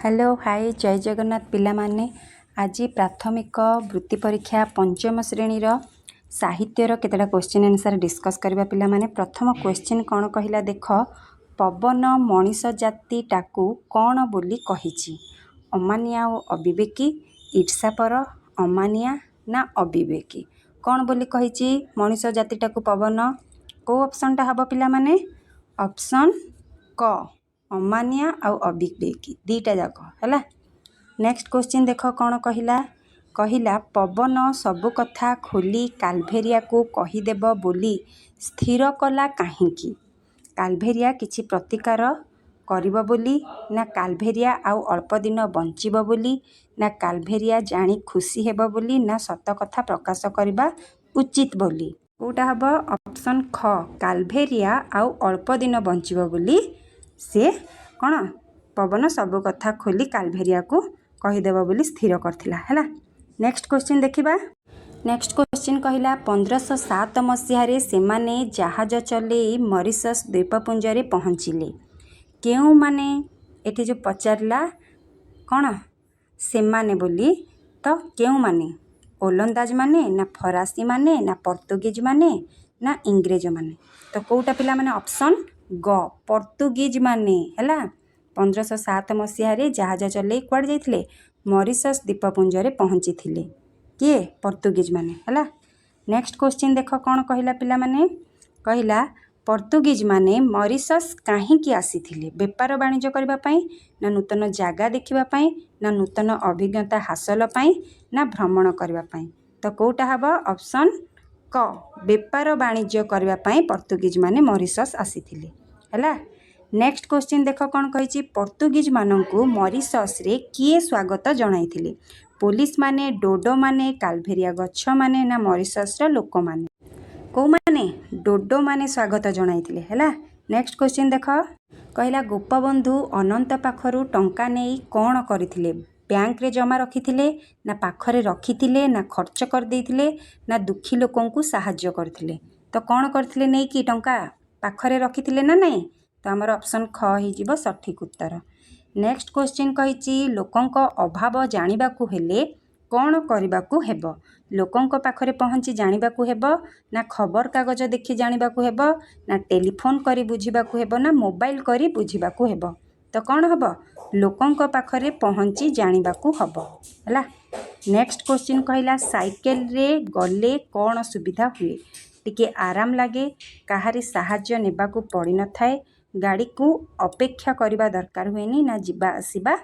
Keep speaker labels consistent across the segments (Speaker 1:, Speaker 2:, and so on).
Speaker 1: Hello hi जय जगन्नाथ पिला माने आज प्राथमिक वृत्ति परीक्षा पंचम श्रेणी साहित्यर केतटा क्वेश्चन आंसर डिस्कस करबा पिला माने। प्रथम क्वेश्चन कौन कहला देख, पवन मनीष जाति टाकू कौन बोली कहिछि? अमानिया और अविवेकी, ईर्षापर, अमानिया ना अविवेकी? कौन बोली कहिछि मनीष जाति टाकू पवन? को ऑप्शन टा हबो पिला माने? ऑप्शन क अमानिया आउ अविवेकी दीटा जाक है। नेक्स्ट क्वेश्चन देख कौन कहला, कहला पवन सबु कथा खोली काल्भेरिया को कहीदेव बोली स्थिर कला काहींकी? काल्भेरिया किछि प्रतिकार करिब बोली, ना काल्भेरिया आउ अल्प दिन बंचिब बोली, ना काल्भेरिया जानी खुशी हेब बोली, ना सत कथा प्रकाश करबा उचित बोली? कोटा हब? ऑप्शन ख काल्भेरिया आउ अल्प दिन बंचिब बोली से कौन पवन सबु कथा खोली काल्भेरिया को कहीदेव बोली स्थिर करथिला हैला। नेक्स्ट क्वेश्चन देखिबा। नेक्स्ट क्वेश्चन कहला 1507 मसीह सेमाने जहाज चलई मॉरिशस द्वीपपुंज रे पहुँचिले। केउ माने एठी जो पचारला कौन सेमाने बोली, तो केउ माने? ओलंदाज माने ना फरासी माने ना पर्तुगीज माने ना इंग्रेज माने? तो कोटा पिला माने ऑप्शन ग पर्तुगीज माने हैला। 1507 मसीह जहाज चलई कुआड़ जाइथिले? मॉरिशस द्वीपपुंज रे पहुँची थिले। किए? पर्तुगीज माने हैला। नेक्स्ट क्वेश्चन देख कौन कहला पिला माने, कहला पर्तुगीज माने मॉरिशस काहींकी आसीथिले? बेपार वाणिज्य करबा पई, ना नूतन जागा देखिबा पई, ना नूतन अभिज्ञता हासिल पई, ना भ्रमण करबा पई? तो कोटा हबो? ऑप्शन क बेपार वाणिज्य करबा पई पर्तुगीज माने मॉरिशस आसीथिले हैला। नेक्स्ट क्वेश्चन देख कौन कहिछि, पर्तुगीज माननकु मॉरिशस रे किए स्वागत जणाइथिले? पुलिस माने, डोडो माने, काल्भेरिया गच्छ माने, ना मॉरिशस रा लोक माने? को माने? डोडो माने स्वागत जणाइथिले हैला। नेक्स्ट क्वेश्चन देख, कहला गोपबंधु अनंत पाखरु टंका नेई कौन करथिले? बैंक रे जमा रखिथिले, ना पाखरे रखिथिले, ना खर्च कर देइथिले, ना दुखी लोकंकु सहाय्य करथिले? तो कौन करथिले नेई कि टंका पाखरे रखिथिले ना नहीं? तो आमर ऑप्शन ख हो सठिक उत्तर। नेक्स्ट क्वेश्चन कहिछि, लोकंक अभाव जानिबाकु हेले कौन करिबाकु हेबो? लोकंक पाखरे पहुँची जानिबाकु हेबो, ना खबर कागज देखि जानिबाकु हेबो, ना टेलीफोन करी बुझिबाकु हेबो, ना मोबाइल करी बुझिबाकु हेबो? तो कौन हबो? लोकंक पाखरे पहुँची जानिबाकु हबो हैला। नेक्स्ट क्वेश्चन कहला साइकेल रे गले कौन सुविधा हुए? टिके आराम लगे, काहारी साहाय्य नेबाकु पड़ी न थाए, गाड़ी को अपेक्षा करबा दरकार हुएनी, ना जिबा आसीबा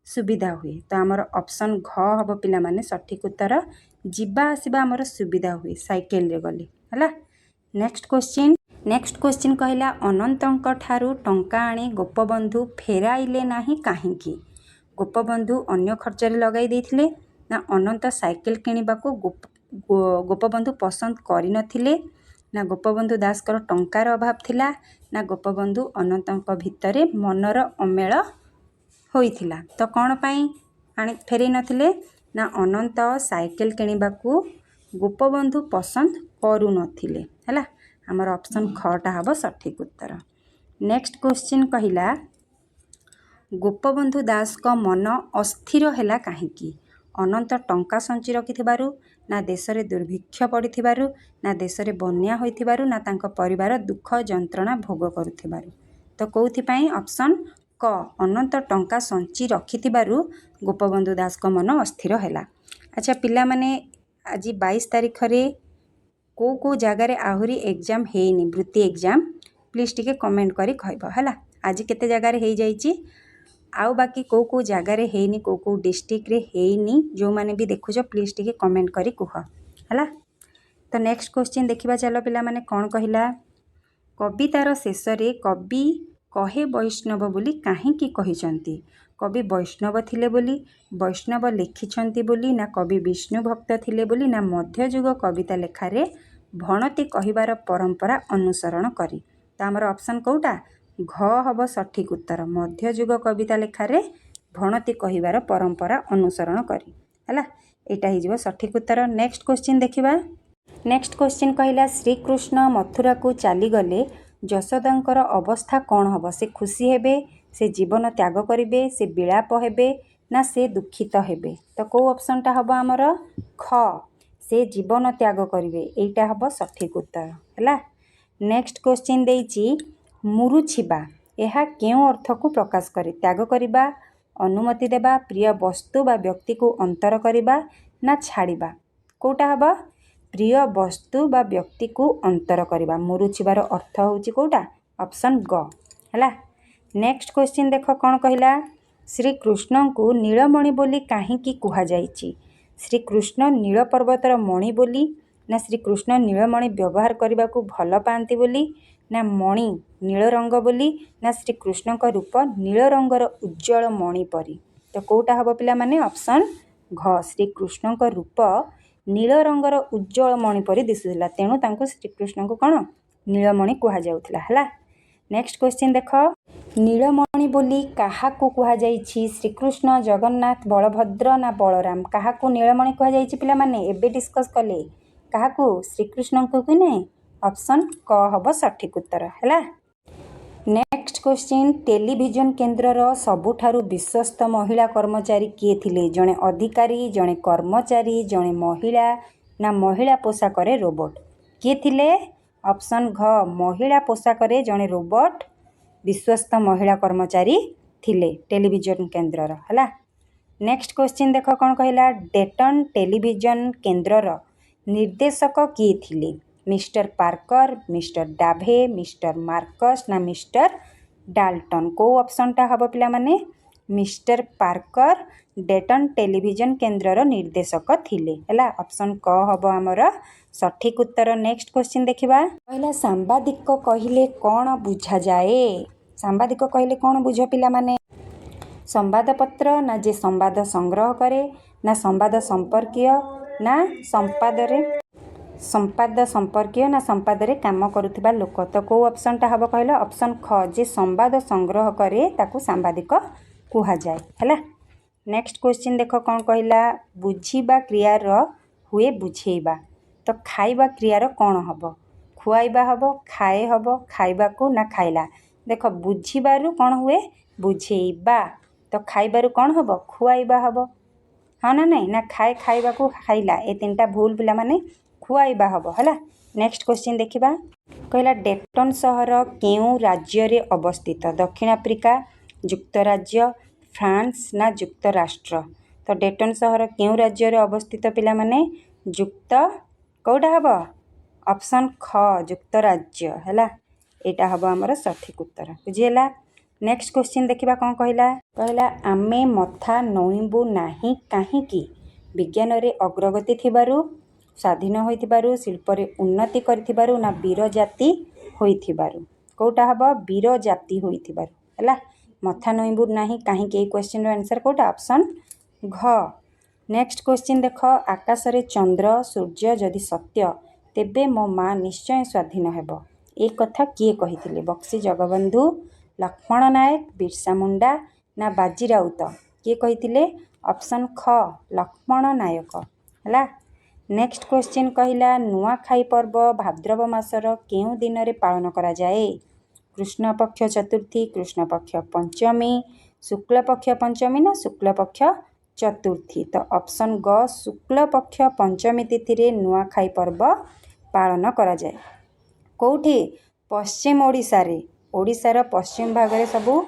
Speaker 1: सुविधा हुए? तो आमर ऑप्शन घ हबो पिला माने सठिक उत्तर। जिबा आसीबा आमर सुविधा हुए साइकेल रे गले हैला। नेक्स्ट क्वेश्चन कहला अनंतंक ठारू टंका आनी गोपबंधु फेराइले नाही काहींकी? गोपबंधु अन्य खर्च रे लगाई देथिले, ना अनंत साइकेल किनिबाकू गोपबंधु पसंद करि नथिले, ना गोपबंधु दासकर टंकार अभाव थिला, ना गोपबंधु अनंतंक भितरे मनर अमेल होइथिला? तो कौन पाई आनी फेरई नथिले? ना अनंत साइकेल किनिबाकू गोपबंधु पसंद करू नथिले हैला। हमर ऑप्शन खटा हबो सठिक उत्तर। नेक्स्ट क्वेश्चन कहला गोपबंधु दास को मन अस्थिर हैला काहींकी? अनंत टंका संचि रखिथिबारु, ना देश रे दुर्भिक्ष पड़िथिबारु, ना देश रे बन्या होइथिबारु, ना तांको परिवार दुख जंत्रणा भोग करुथिबारु? तो कोउथि पई? ऑप्शन क अनंत टंका संचि रखिथिबारु गोपबंधु दास को मन अस्थिर हैला। अच्छा पिला माने आज 22 तारिख रे को जगार आहुरी एग्जाम हेनी वृत्ति एग्जाम, प्लीज टिके कमेंट करी कहबो हैला। आज केते जगार हे जाइछि, आउ बाकी को जगार हेनी, को डिस्ट्रिक्ट रे हेनी, जो माने भी देखुछ प्लीज टिके कमेंट करी कुह हैला। तो नेक्स्ट क्वेश्चन देखिबा चलो पिला माने कौन कहला, कवितार शेष रे कवि कहे वैष्णव बोली काहींकी कहिसंती? कवि वैष्णव थिले बोली, वैष्णव लिखिछंती बोली, ना कवि विष्णु भक्त थिले बोली, ना मध्ययुग कविता लेखारे भणती कहिबार परंपरा अनुसरण करी? तो आमर ऑप्शन कोटा? घ हबो सठिक उत्तर। मध्ययुग कविता लेखारे भणती कहिबार परंपरा अनुसरण करी हैला। एटा ही जीवो सठिक उत्तर। नेक्स्ट क्वेश्चन देखिबा। नेक्स्ट क्वेश्चन कहला श्रीकृष्ण मथुरा को चली गले, यशोदांकर अवस्था कौन हबो? से खुशी हेबे, से जीवन त्याग करेंगे, से विलाप हेबे ना से दुखित हेबे। तो कौ ऑप्शनटा हम आमर ख, से जीवन त्याग करेंगे, यहीटा हम सठिक उत्तर है। नेक्स्ट क्वेश्चन देइछि मुरुछिबा यह केउं अर्थ को प्रकाश करे? त्याग करिबा, अनुमति देबा, प्रिय वस्तु बा व्यक्ति को अंतर करिबा ना छाड़िबा। कोटा हबा? प्रिय वस्तु बा व्यक्ति को अंतर करिबा। मुरुछिबार अर्थ होउछि कोटा? ऑप्शन ग है। नेक्स्ट क्वेश्चन देख कौन कहला? श्रीकृष्ण को नीलमणि बोली काहींकी कुहा जाइछि? श्रीकृष्ण नील पर्वतर मणि बोली ना श्रीकृष्ण नीलमणि व्यवहार करने को भल पाती बोली ना मणि नील रंग बोली ना श्रीकृष्ण का रूप नील रंगर उज्जवल मणि परी। तो कौटा हम पिला माने? ऑप्शन घ, श्रीकृष्ण का रूप नील रंगर उज्जवल मणि परी दिशुला, तेणु तांको श्रीकृष्ण को कौन नीलमणि कुहा जाउथला हला। नेक्स्ट क्वेश्चन देख नीलमणि बोली काहा को कुहा जाइछि? श्रीकृष्ण, जगन्नाथ, बलभद्र ना बलराम? काहा को नीलमणि कुहा जाइछि पिला माने? एबे डिस्कस कले काहा को? श्रीकृष्ण को कि नहीं? ऑप्शन क हम सठिक उत्तर है। नेक्स्ट क्वेश्चन टेलीविजन केन्द्रर सबुठारु विश्वस्त महिला कर्मचारी किए थिले? जड़े अधिकारी, जड़े कर्मचारी, जड़े महिला ना महिला पोशाक रोबोट? किए थिले? ऑप्शन घ, महिला पोशाक जड़े रोबोट विश्वस्त महिला कर्मचारी थिले टेलीविजन केन्द्रर है। नेक्स्ट क्वेश्चन देख कौन कहला? डेटन टेलीविजन केन्द्रर निर्देशक किए थिले? Mister Parker, mister Dave, mister Marcus ना मिस्टर डाल्टन? को ऑप्शनटा हम पिला माने? मिस्टर पार्कर डेटन टेलीविजन केन्द्रर निर्देशक थिले है। ऑप्शन क हम आमर सठिक उत्तर। नेक्स्ट क्वेश्चन देखिबा। कहला सांबादिक कहिले कौन बुझा जाए? सांबादिक कहिले कौन बुझ पिला माने? संवादपत्र ना जे संवाद संग्रह करे ना संवाद संपर्कीय ना संपाद संपर्कीय ना संपाद काम करुवा लोक? तो कौ ऑप्शनटा हम कहला? ऑप्शन ख, जे संवाद संग्रह करे ताकू सांबादिक कुहा जाए है। नेक्स्ट क्वेश्चन देख कौन कहला? बुझीबा क्रियार हुए बुझेइबा। तो खाइबा क्रियार कौन हम? खुआइबा हम, खाए हम, खाइबा को ना खाइला? देख बुझीबारु कौन हुए? बुझेइबा। तो खाइबारु कौन हम? खुआइबा हम, हाँ ना नहीं? ना खाए खाइबा को खाइला, ए तीनटा भूल पिला माने खुआइबा हम है। नेक्स्ट क्वेश्चन देखिबा। कहला डेटन सहर केउं राज्य रे अवस्थित? दक्षिण आफ्रिका, युक्तराज्य, फ्रांस ना युक्तराष्ट्र? तो डेटन सहर केउं राज्य रे अवस्थित पिला माने? युक्त कौटा हम? ऑप्शन ख, युक्तराज्य है। यहाँ हम आमर सठिक उत्तर बुझीला। नेक्स्ट क्वेश्चन देखिबा कौन कहला? कहला आमे मथा नोइबू नाही काहींकी? विज्ञान रे अग्रगति थिबारु, स्वाधीन होइथिबारु, शिल्प रे उन्नति करिथिबारु ना वीर जाति होइथिबारु? कौटा हम? वीर जाति होइथिबारु है। मथा नोइबू नाही काहींकी, ए क्वेश्चन रो आंसर कौटा? ऑप्शन घ। नेक्स्ट क्वेश्चन देख आकाश रे चंद्र सूर्य जदि सत्य तेबे मो माँ निश्चय स्वाधीन हेब, ए कथा किए कहिथिले? बक्सी जगबंधु, लक्ष्मण नायक, बिरसा मुंडा ना बाजी राउत? किए कहिथिले? ऑप्शन ख, लक्ष्मण नायक है। नेक्स्ट क्वेश्चन कहला नुआखाई पर्व भाद्रव मासर केउं दिन रे पालन करा जाए? कृष्ण पक्ष चतुर्थी, कृष्ण पक्ष पंचमी, शुक्ल पक्ष पंचमी ना शुक्ल पक्ष चतुर्थी? तो ऑप्शन ग, शुक्ल पक्ष पंचमी तिथि रे नुआखाई पर्व पालन करा जाए। कौठी? पश्चिम ओडिशा रे, ओडिशार पश्चिम भाग रे सबू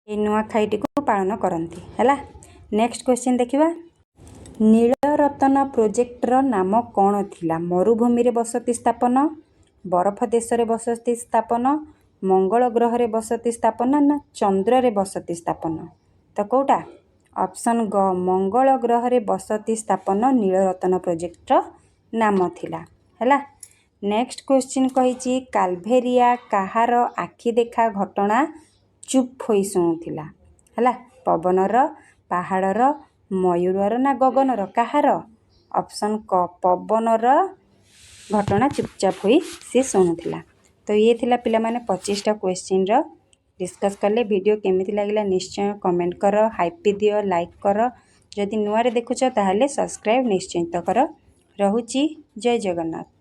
Speaker 1: ए नुआखाईटी को पालन करती है। नेक्स्ट क्वेश्चन देखिबा। नीलरतन प्रोजेक्टर नाम कौन थिला? मरुभूमि रे बसति स्थापन, बरफ देश रे बसति स्थापन, मंगल ग्रह रे बसति स्थापन ना चंद्र रे बसति स्थापन? तो कौटा? ऑप्शन ग, मंगल ग्रह रे बसति स्थापन नीलरतन प्रोजेक्टर नाम थिला है। नेक्स्ट क्वेश्चन कहिछि काल्भेरिया काहार आखि देखा घटना चुप होई शुणुथिला है? पवनर, पहाड़र, मयूरर ना गगनर? काहार? ऑप्शन क, पवनर घटना चुपचाप होई से शुणुथिला। तो ये थिला पिला माने 25टा क्वेश्चन रो डिस्कस कले। वीडियो केमिति लागला निश्चय कमेंट कर, हाइपी दियो, लाइक कर। जदि नुआरे देखुछ ताहले सब्सक्राइब निश्चिंत कर। रहुची। जय जगन्नाथ।